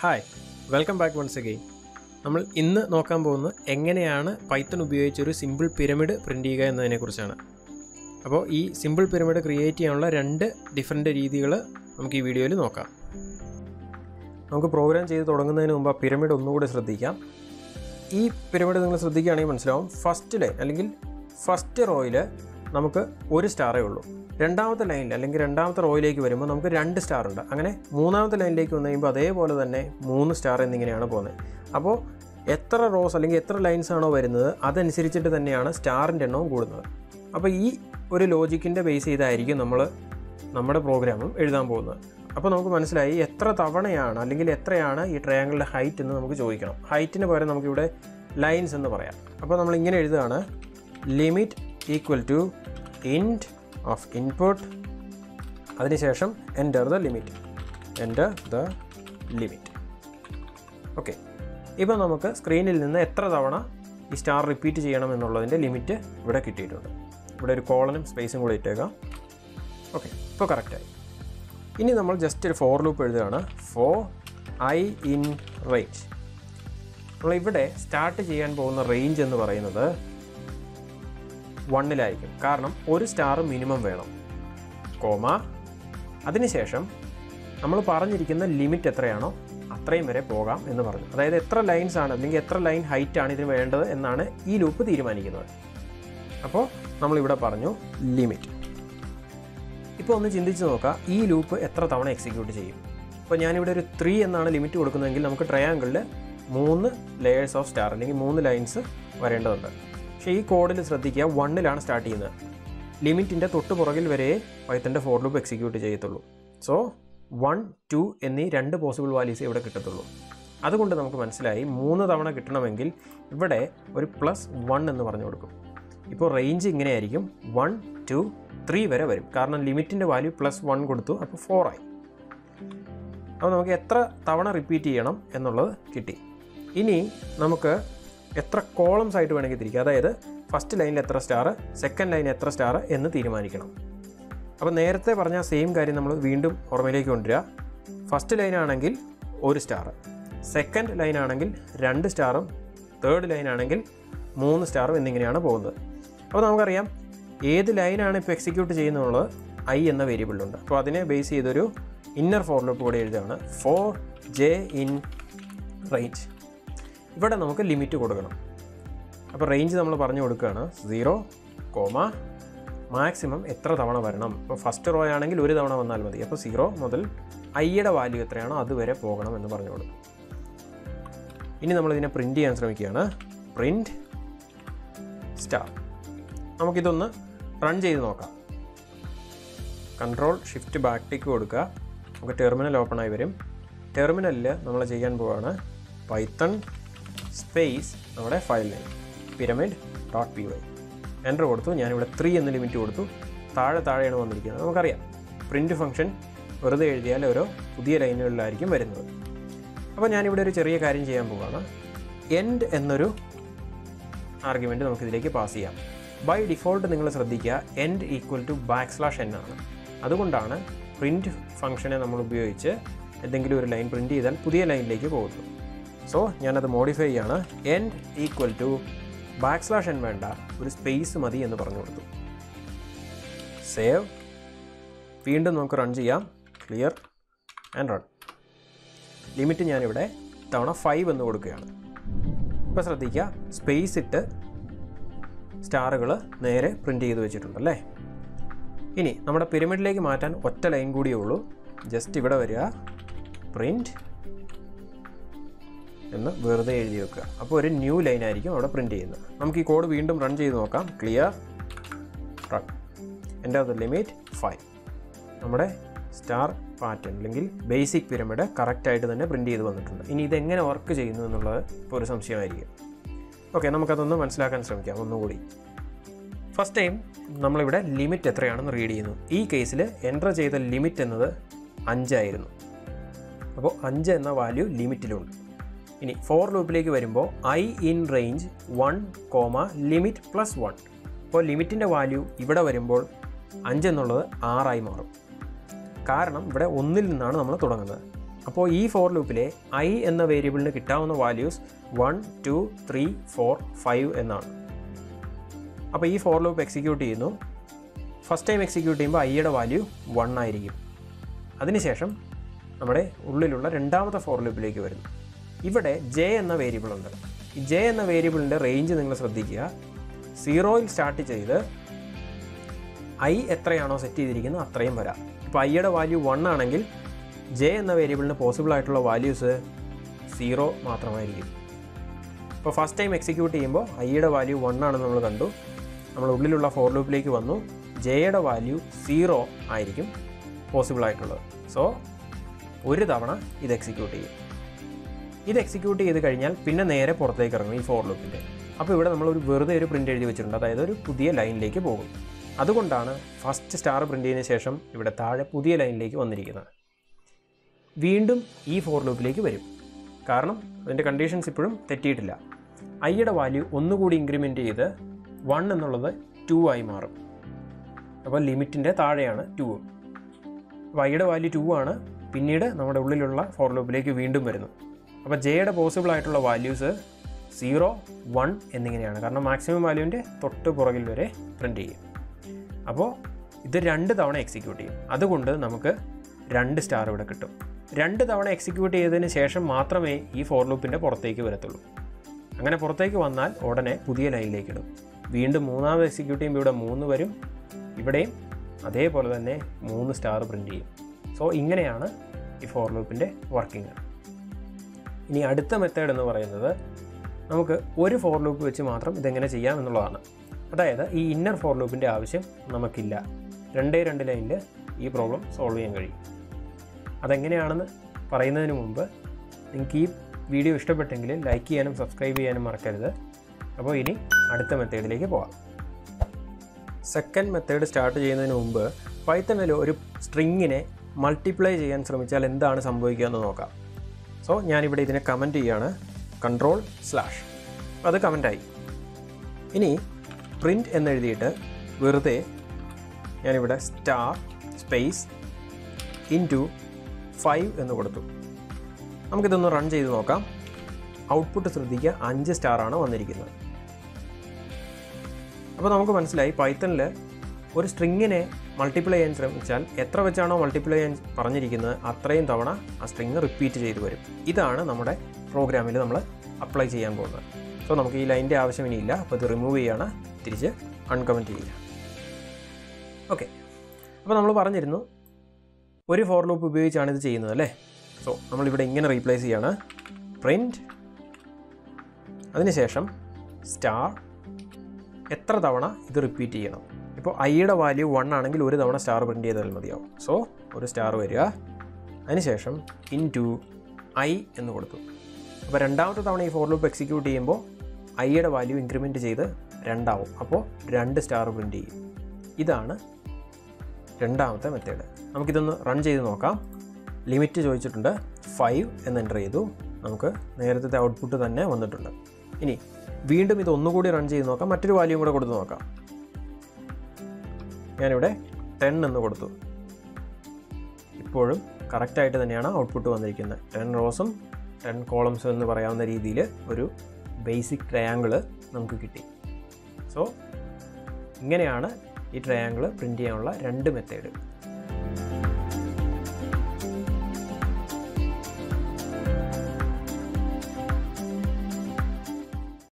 Hi, welcome back once again. നമ്മൾ ഇന്ന് നോക്കാൻ പോകുന്നത് എങ്ങനെയാണ് പൈത്തൺ ഉപയോഗിച്ചൊരു സിമ്പിൾ പിരമിഡ് പ്രിൻ്റ് ചെയ്യുക എന്നതിനെക്കുറിച്ചാണ്. അപ്പോൾ ഈ സിമ്പിൾ പിരമിഡ് ക്രിയേറ്റ് ചെയ്യാനുള്ള രണ്ട് ഡിഫറെൻറ്റ് രീതികൾ നമുക്ക് ഈ വീഡിയോയിൽ നോക്കാം. നമുക്ക് പ്രോഗ്രാം ചെയ്ത് തുടങ്ങുന്നതിന് മുമ്പ് ആ പിരമിഡ് ഒന്നുകൂടി ശ്രദ്ധിക്കാം. ഈ പിരമിഡ് നിങ്ങൾ ശ്രദ്ധിക്കുകയാണെങ്കിൽ മനസ്സിലാവും, ഫസ്റ്റ് ലൈൻ അല്ലെങ്കിൽ ഫസ്റ്റ് റോയിൽ നമുക്ക് ഒരു സ്റ്റാറേ ഉള്ളൂ. രണ്ടാമത്തെ ലൈനിൽ അല്ലെങ്കിൽ രണ്ടാമത്തെ റോയിലേക്ക് വരുമ്പോൾ നമുക്ക് 2 സ്റ്റാർ ഉണ്ട്. അങ്ങനെ മൂന്നാമത്തെ ലൈനിലേക്ക് വന്നു കഴിയുമ്പോൾ അതേപോലെ തന്നെ 3 സ്റ്റാർ എന്നിങ്ങനെയാണ് പോകുന്നത്. അപ്പോൾ എത്ര റോസ് അല്ലെങ്കിൽ എത്ര ലൈൻസ് ആണോ വരുന്നത് അതനുസരിച്ചിട്ട് തന്നെയാണ് സ്റ്റാറിൻ്റെ എണ്ണവും കൂടുന്നത്. അപ്പോൾ ഈ ഒരു ലോജിക്കിൻ്റെ ബേസ് ചെയ്തായിരിക്കും നമ്മൾ നമ്മുടെ പ്രോഗ്രാമും എഴുതാൻ പോകുന്നത്. അപ്പോൾ നമുക്ക് മനസ്സിലായി എത്ര തവണയാണ് അല്ലെങ്കിൽ എത്രയാണ് ഈ ട്രയാങ്കിളിൻ്റെ ഹൈറ്റ് എന്ന് നമുക്ക് ചോദിക്കണം. ഹൈറ്റിന് പകരം നമുക്കിവിടെ ലൈൻസ് എന്ന് പറയാം. അപ്പോൾ നമ്മൾ ഇങ്ങനെ എഴുതുകയാണ്, limit equal to int of input, അതിനുശേഷം എൻ്റർ ദ ലിമിറ്റ്. ഓക്കെ, ഇപ്പോൾ നമുക്ക് സ്ക്രീനിൽ നിന്ന് എത്ര തവണ ഈ സ്റ്റാർ റിപ്പീറ്റ് ചെയ്യണം എന്നുള്ളതിൻ്റെ ലിമിറ്റ് ഇവിടെ കിട്ടിയിട്ടുണ്ട്. ഇവിടെ ഒരു കോളനും സ്പേസും കൂടെ ഇട്ടേക്കാം. ഓക്കെ, ഇപ്പോൾ കറക്റ്റായി. ഇനി നമ്മൾ ജസ്റ്റ് ഒരു ഫോർ ലൂപ്പ് എഴുതുകയാണ്. For i in range. നമ്മളിവിടെ സ്റ്റാർട്ട് ചെയ്യാൻ പോകുന്ന റേഞ്ച് എന്ന് പറയുന്നത് 1 കാരണം ഒരു സ്റ്റാർ മിനിമം വേണം, കോമ, അതിനുശേഷം നമ്മൾ പറഞ്ഞിരിക്കുന്ന ലിമിറ്റ് എത്രയാണോ അത്രയും വരെ പോകാം എന്ന് പറഞ്ഞു. അതായത് എത്ര ലൈൻസ് ആണ് അല്ലെങ്കിൽ എത്ര ലൈൻ ഹൈറ്റ് ആണ് ഇതിന് വേണ്ടത് എന്നാണ് ഈ ലൂപ്പ് തീരുമാനിക്കുന്നത്. അപ്പോൾ നമ്മളിവിടെ പറഞ്ഞു ലിമിറ്റ്. ഇപ്പോൾ ഒന്ന് ചിന്തിച്ച് നോക്കാം, ഈ ലൂപ്പ് എത്ര തവണ എക്സിക്യൂട്ട് ചെയ്യും. ഇപ്പോൾ ഞാനിവിടെ ഒരു 3 എന്നാണ് ലിമിറ്റ് കൊടുക്കുന്നതെങ്കിൽ നമുക്ക് ട്രയാങ്കിളിൽ 3 ലെയേഴ്സ് ഓഫ് സ്റ്റാർ അല്ലെങ്കിൽ 3 ലൈൻസ് വരേണ്ടതുണ്ട്. പക്ഷേ ഈ കോഡിൽ ശ്രദ്ധിക്കുക, 1 സ്റ്റാർട്ട് ചെയ്യുന്നത്. ലിമിറ്റിൻ്റെ തൊട്ട് പുറകിൽ വരെ പൈത്തൻ്റെ ഫോർ ലൂപ്പ് എക്സിക്യൂട്ട് ചെയ്യത്തുള്ളൂ. സോ 1, 2 എന്നീ 2 പോസിബിൾ വാല്യൂസ് ഇവിടെ കിട്ടത്തുള്ളൂ. അതുകൊണ്ട് നമുക്ക് മനസ്സിലായി 3 തവണ കിട്ടണമെങ്കിൽ ഇവിടെ ഒരു +1 എന്ന് പറഞ്ഞു കൊടുക്കും. ഇപ്പോൾ റേഞ്ച് ഇങ്ങനെയായിരിക്കും, 1, 2, 3 വരെ വരും. കാരണം ലിമിറ്റിൻ്റെ വാല്യൂ +1 കൊടുത്തു, അപ്പോൾ 4 ആയി. അപ്പോൾ നമുക്ക് എത്ര തവണ റിപ്പീറ്റ് ചെയ്യണം എന്നുള്ളത് കിട്ടി. ഇനി നമുക്ക് എത്ര കോളംസ് ആയിട്ട് വേണമെങ്കിൽ തിരിക്കുക. അതായത് ഫസ്റ്റ് ലൈനിൽ എത്ര സ്റ്റാർ, സെക്കൻഡ് ലൈനിൽ എത്ര സ്റ്റാർ എന്ന് തീരുമാനിക്കണം. അപ്പോൾ നേരത്തെ പറഞ്ഞ സെയിം കാര്യം നമ്മൾ വീണ്ടും ഓർമ്മയിലേക്ക് കൊണ്ടുവരിക. ഫസ്റ്റ് ലൈനാണെങ്കിൽ 1 സ്റ്റാർ, സെക്കൻഡ് ലൈനാണെങ്കിൽ 2 സ്റ്റാറും, തേർഡ് ലൈനാണെങ്കിൽ 3 സ്റ്റാറും എന്നിങ്ങനെയാണ് പോകുന്നത്. അപ്പോൾ നമുക്കറിയാം ഏത് ലൈനാണ് ഇപ്പോൾ എക്സിക്യൂട്ട് ചെയ്യുന്നുള്ളത് ഐ എന്ന വേരിയബിളുണ്ട്. അപ്പോൾ അതിനെ ബേസ് ചെയ്തൊരു ഇന്നർ ഫോർ ലൂപ്പ് കൂടെ എഴുതുകയാണ്. For j in range. ഇവിടെ നമുക്ക് ലിമിറ്റ് കൊടുക്കണം. അപ്പോൾ റേഞ്ച് നമ്മൾ പറഞ്ഞു കൊടുക്കുകയാണ് 0, മാക്സിമം എത്ര തവണ വരണം. ഇപ്പോൾ ഫസ്റ്റ് റോ ആണെങ്കിൽ 1 തവണ വന്നാൽ മതി. അപ്പോൾ 0 മുതൽ ഐയുടെ വാല്യൂ എത്രയാണോ അതുവരെ പോകണം എന്ന് പറഞ്ഞു കൊടുക്കും. ഇനി നമ്മളിതിനെ പ്രിൻറ്റ് ചെയ്യാൻ ശ്രമിക്കുകയാണ്. Print star. നമുക്കിതൊന്ന് റൺ ചെയ്ത് നോക്കാം. Ctrl+Shift+Backtick കൊടുക്കുക. നമുക്ക് ടെർമിനൽ ഓപ്പൺ ആയി വരും. ടെർമിനലിൽ നമ്മൾ ചെയ്യാൻ പോവുകയാണ് പൈത്തൺ സ്പേസ് നമ്മുടെ ഫയൽ നെയിം pyramid.py. എൻ്റർ കൊടുത്തു. ഞാനിവിടെ 3 എന്ന് ലിമിറ്റ് കൊടുത്തു. താഴെയാണ് വന്നിരിക്കുന്നത്. നമുക്കറിയാം പ്രിൻറ്റ് ഫംഗ്ഷൻ വെറുതെ എഴുതിയാൽ ഓരോ പുതിയ ലൈനുകളിലായിരിക്കും വരുന്നത്. അപ്പോൾ ഞാനിവിടെ ഒരു ചെറിയ കാര്യം ചെയ്യാൻ പോവുകയാണ്. എൻഡ് എന്നൊരു ആർഗ്യുമെൻറ്റ് നമുക്കിതിലേക്ക് പാസ് ചെയ്യാം. ബൈ ഡിഫോൾട്ട് നിങ്ങൾ ശ്രദ്ധിക്കുക, എൻഡ് ഈക്വൽ ടു \n ആണ്. അതുകൊണ്ടാണ് പ്രിൻറ്റ് ഫംഗ്ഷനെ നമ്മൾ ഉപയോഗിച്ച് എന്തെങ്കിലും ഒരു ലൈൻ പ്രിൻറ്റ് ചെയ്താൽ പുതിയ ലൈനിലേക്ക് പോകുന്നു. സോ ഞാനത് മോഡിഫൈ ചെയ്യാണ്. എൻഡ് ഈക്വൽ ടു \n വേണ്ട, ഒരു സ്പേസ് മതി എന്ന് പറഞ്ഞു കൊടുത്തു. സേവ്. വീണ്ടും നമുക്ക് റൺ ചെയ്യാം. Clear and run. ലിമിറ്റ് ഞാനിവിടെ തവണ 5 എന്ന് കൊടുക്കുകയാണ്. ഇപ്പോൾ ശ്രദ്ധിക്കുക, സ്പേസ് ഇട്ട് സ്റ്റാറുകൾ നേരെ പ്രിൻറ്റ് ചെയ്ത് വെച്ചിട്ടുണ്ടല്ലേ. ഇനി നമ്മുടെ പിരമിഡിലേക്ക് മാറ്റാൻ ഒറ്റ ലൈൻ കൂടിയേ ഉള്ളൂ. ജസ്റ്റ് ഇവിടെ വരിക, പ്രിൻറ്റ് എന്ന് വെറുതെ എഴുതി വെക്കുക. അപ്പോൾ ഒരു ന്യൂ ലൈൻ ആയിരിക്കും അവിടെ പ്രിൻറ്റ് ചെയ്യുന്നത്. നമുക്ക് ഈ കോഡ് വീണ്ടും റൺ ചെയ്ത് നോക്കാം. Clear, run. Enter the limit 5. നമ്മുടെ സ്റ്റാർ പാറ്റേൺ അല്ലെങ്കിൽ ബേസിക് പിരമിഡ് കറക്റ്റായിട്ട് തന്നെ പ്രിൻറ്റ് ചെയ്ത് വന്നിട്ടുണ്ട്. ഇനി ഇതെങ്ങനെ വർക്ക് ചെയ്യുന്നു എന്നുള്ളത് ഇപ്പോൾ ഒരു സംശയമായിരിക്കും. ഓക്കെ, നമുക്കതൊന്ന് മനസ്സിലാക്കാൻ ശ്രമിക്കാം ഒന്നുകൂടി. ഫസ്റ്റ് ടൈം നമ്മളിവിടെ ലിമിറ്റ് എത്രയാണെന്ന് റീഡ് ചെയ്യുന്നു. ഈ കേസിൽ എൻ്റർ ചെയ്ത ലിമിറ്റ് എന്നത് 5 ആയിരുന്നു. അപ്പോൾ 5 എന്ന വാല്യൂ ലിമിറ്റിലുണ്ട്. ഇനി ഫോർ ലൂപ്പിലേക്ക് വരുമ്പോൾ ഐ ഇൻ റേഞ്ച് 1, ലിമിറ്റ് +1. അപ്പോൾ ലിമിറ്റിൻ്റെ വാല്യൂ ഇവിടെ വരുമ്പോൾ 5 എന്നുള്ളത് 6 ആയി മാറും. കാരണം ഇവിടെ 1 നിന്നാണ് നമ്മൾ തുടങ്ങുന്നത്. അപ്പോൾ ഈ ഫോർ ലൂപ്പിലെ I എന്ന വേരിയബിളിന് കിട്ടാവുന്ന വാല്യൂസ് 1, 2, 3, 4, 5 എന്നാണ്. അപ്പോൾ ഈ ഫോർ ലൂപ്പ് എക്സിക്യൂട്ട് ചെയ്യുന്നു. ഫസ്റ്റ് ടൈം എക്സിക്യൂട്ട് ചെയ്യുമ്പോൾ Iയുടെ വാല്യൂ 1 ആയിരിക്കും. അതിനുശേഷം നമ്മുടെ ഉള്ളിലുള്ള രണ്ടാമത്തെ ഫോർ ലൂപ്പിലേക്ക് വരുന്നു. ഇവിടെ J എന്ന വേരിയബിൾ ഉണ്ട്. ഈ J എന്ന വേരിയബിളിൻ്റെ റേഞ്ച് നിങ്ങൾ ശ്രദ്ധിക്കുക. 0ൽ സ്റ്റാർട്ട് ചെയ്ത് I എത്രയാണോ സെറ്റ് ചെയ്തിരിക്കുന്നത് അത്രയും വരാം. ഇപ്പോൾ Iയുടെ വാല്യൂ 1 ആണെങ്കിൽ J എന്ന വേരിയബിളിന് പോസിബിൾ ആയിട്ടുള്ള വാല്യൂസ് 0 മാത്രമായിരിക്കും. ഇപ്പോൾ ഫസ്റ്റ് ടൈം എക്സിക്യൂട്ട് ചെയ്യുമ്പോൾ Iയുടെ വാല്യൂ 1 ആണെന്ന് നമ്മൾ കണ്ടു. നമ്മൾ ഉള്ളിലുള്ള ഫോർ ലൂപ്പിലേക്ക് വന്നു. Jയുടെ വാല്യൂ 0 ആയിരിക്കും പോസിബിൾ ആയിട്ടുള്ളത്. സോ ഒരു തവണ ഇത് എക്സിക്യൂട്ട് ചെയ്യും. ഇത് എക്സിക്യൂട്ട് ചെയ്ത് കഴിഞ്ഞാൽ പിന്നെ നേരെ പുറത്തേക്ക് ഇറങ്ങും ഈ ഫോർ ലൂപ്പിൻ്റെ. അപ്പോൾ ഇവിടെ നമ്മൾ വെറുതെ ഒരു പ്രിൻ്റ് എഴുതി വെച്ചിട്ടുണ്ട്. അതായത് ഒരു പുതിയ ലൈനിലേക്ക് പോകും. അതുകൊണ്ടാണ് ഫസ്റ്റ് സ്റ്റാർ പ്രിൻ്റ് ചെയ്തതിന് ശേഷം ഇവിടെ താഴെ പുതിയ ലൈനിലേക്ക് വന്നിരിക്കുന്നത്. വീണ്ടും ഈ ഫോർ ലൂപ്പിലേക്ക് വരും. കാരണം അതിൻ്റെ കണ്ടീഷൻസ് ഇപ്പോഴും തെറ്റിയിട്ടില്ല. Iയുടെ വാല്യൂ ഒന്നുകൂടി ഇൻക്രിമെൻറ്റ് ചെയ്ത് 1 എന്നുള്ളത് 2 ആയി മാറും. അപ്പോൾ ലിമിറ്റിൻ്റെ താഴെയാണ് 2. അപ്പോൾ Iയുടെ വാല്യൂ 2 ആണ്. പിന്നീട് നമ്മുടെ ഉള്ളിലുള്ള ഫോർ ലൂപ്പിലേക്ക് വീണ്ടും വരുന്നു. അപ്പോൾ Jയുടെ പോസിബിൾ ആയിട്ടുള്ള വാല്യൂസ് 0, 1 എന്നിങ്ങനെയാണ്. കാരണം മാക്സിമം വാല്യൂവിൻ്റെ തൊട്ട് പുറകിൽ വരെ പ്രിൻ്റ് ചെയ്യും. അപ്പോൾ ഇത് 2 തവണ എക്സിക്യൂട്ട് ചെയ്യും. അതുകൊണ്ട് നമുക്ക് 2 സ്റ്റാർ ഇവിടെ കിട്ടും. 2 തവണ എക്സിക്യൂട്ട് ചെയ്തതിന് ശേഷം മാത്രമേ ഈ ഫോർ ലൂപ്പിൻ്റെ പുറത്തേക്ക് വരത്തുള്ളൂ. അങ്ങനെ പുറത്തേക്ക് വന്നാൽ ഉടനെ പുതിയ ലൈനിലേക്ക് ഇടും. വീണ്ടും മൂന്നാമത് എക്സിക്യൂട്ട് ചെയ്യുമ്പോൾ ഇവിടെ 3 വരും. ഇവിടെയും അതേപോലെ തന്നെ 3 സ്റ്റാർ പ്രിൻ്റ് ചെയ്യും. സോ ഇങ്ങനെയാണ് ഈ ഫോർ ലൂപ്പിൻ്റെ വർക്കിംഗ്. ഇനി അടുത്ത മെത്തേഡ് എന്ന് പറയുന്നത് നമുക്ക് ഒരു ഫോർ ലൂപ്പ് വെച്ച് മാത്രം ഇതെങ്ങനെ ചെയ്യാം എന്നുള്ളതാണ്. അതായത് ഈ ഇന്നർ ഫോർ ലൂപ്പിൻ്റെ ആവശ്യം നമുക്കില്ല. 2 ലൈനിൽ ഈ പ്രോബ്ലം സോൾവ് ചെയ്യാൻ കഴിയും. അതെങ്ങനെയാണെന്ന് പറയുന്നതിന് മുമ്പ് നിങ്ങൾക്ക് ഈ വീഡിയോ ഇഷ്ടപ്പെട്ടെങ്കിൽ ലൈക്ക് ചെയ്യാനും സബ്സ്ക്രൈബ് ചെയ്യാനും മറക്കരുത്. അപ്പോൾ ഇനി അടുത്ത മെത്തേഡിലേക്ക് പോകാം. സെക്കൻഡ് മെത്തേഡ് സ്റ്റാർട്ട് ചെയ്യുന്നതിന് മുമ്പ് പൈത്തണിൽ ഒരു സ്ട്രിങ്ങിനെ മൾട്ടിപ്ലൈ ചെയ്യാൻ ശ്രമിച്ചാൽ എന്താണ് സംഭവിക്കുക എന്ന് നോക്കാം. സോ ഞാനിവിടെ ഇതിനെ കമൻറ്റ് ചെയ്യാണ്, Ctrl/. അത് കമൻറ്റായി. ഇനി പ്രിൻറ്റ് എന്നെഴുതിയിട്ട് വെറുതെ ഞാനിവിടെ സ്റ്റാർ സ്പേസ് ഇൻറ്റു 5 എന്ന് കൊടുത്തു. നമുക്കിതൊന്ന് റൺ ചെയ്ത് നോക്കാം. ഔട്ട്പുട്ട് ശ്രദ്ധിക്കുക, 5 സ്റ്റാറാണ് വന്നിരിക്കുന്നത്. അപ്പോൾ നമുക്ക് മനസ്സിലായി പൈത്തണിൽ ഒരു സ്ട്രിങ്ങിനെ മൾട്ടിപ്ലൈ ചെയ്യാൻ ശ്രമിച്ചാൽ എത്ര വെച്ചാണോ മൾട്ടിപ്ലൈ ചെയ്യാൻ പറഞ്ഞിരിക്കുന്നത് അത്രയും തവണ ആ സ്ട്രിങ് റിപ്പീറ്റ് ചെയ്ത് വരും. ഇതാണ് നമ്മുടെ പ്രോഗ്രാമിൽ നമ്മൾ അപ്ലൈ ചെയ്യാൻ പോകുന്നത്. സോ നമുക്ക് ഈ ലൈനിൻ്റെ ആവശ്യം ഇനിയില്ല. അപ്പോൾ ഇത് റിമൂവ് ചെയ്യുകയാണ്, തിരിച്ച് അൺകമൻറ്റ് ചെയ്യുക. ഓക്കെ, അപ്പോൾ നമ്മൾ പറഞ്ഞിരുന്നു ഒരു ഫോർ ലൂപ്പ് ഉപയോഗിച്ചാണ് ഇത് ചെയ്യുന്നത് അല്ലേ. സോ നമ്മളിവിടെ ഇങ്ങനെ റീപ്ലേസ് ചെയ്യാണ്, പ്രിൻറ്റ്, അതിനുശേഷം സ്റ്റാർ, എത്ര തവണ ഇത് റിപ്പീറ്റ് ചെയ്യണം. ഇപ്പോൾ Iയുടെ വാല്യൂ 1 ആണെങ്കിൽ ഒരു തവണ സ്റ്റാർ പ്രിൻറ്റ് ചെയ്താൽ മതിയാവും. സോ ഒരു സ്റ്റാർ വരിക, അതിനുശേഷം ഇൻറ്റു I എന്ന് കൊടുത്തു. അപ്പോൾ രണ്ടാമത്തെ തവണ ഈ ഫോർ ലൂപ്പ് എക്സിക്യൂട്ട് ചെയ്യുമ്പോൾ Iയുടെ വാല്യൂ ഇൻക്രിമെൻറ്റ് ചെയ്ത് 2 ആവും. അപ്പോൾ 2 സ്റ്റാർ പ്രിൻറ്റ് ചെയ്യും. ഇതാണ് രണ്ടാമത്തെ മെത്തേഡ്. നമുക്കിതൊന്ന് റൺ ചെയ്ത് നോക്കാം. ലിമിറ്റ് ചോദിച്ചിട്ടുണ്ട്, 5 എന്ന് എൻ്റർ ചെയ്തു. നമുക്ക് നേരത്തെ ഔട്ട്പുട്ട് തന്നെ വന്നിട്ടുണ്ട്. ഇനി വീണ്ടും ഇത് ഒന്നുകൂടി റൺ ചെയ്ത് നോക്കാം. മറ്റൊരു വാല്യൂ കൂടെ കൊടുത്ത് നോക്കാം. ഞാനിവിടെ 10 എന്ന് കൊടുത്തു. ഇപ്പോഴും കറക്റ്റായിട്ട് തന്നെയാണ് ഔട്ട്പുട്ട് വന്നിരിക്കുന്നത്. 10 റോസും 10 കോളംസും എന്ന് പറയാവുന്ന രീതിയിൽ ഒരു ബേസിക് ട്രയാങ്കിൾ നമുക്ക് കിട്ടി. സോ ഇങ്ങനെയാണ് ഈ ട്രയാങ്കിൾ പ്രിൻറ്റ് ചെയ്യാനുള്ള 2 മെത്തേഡ്.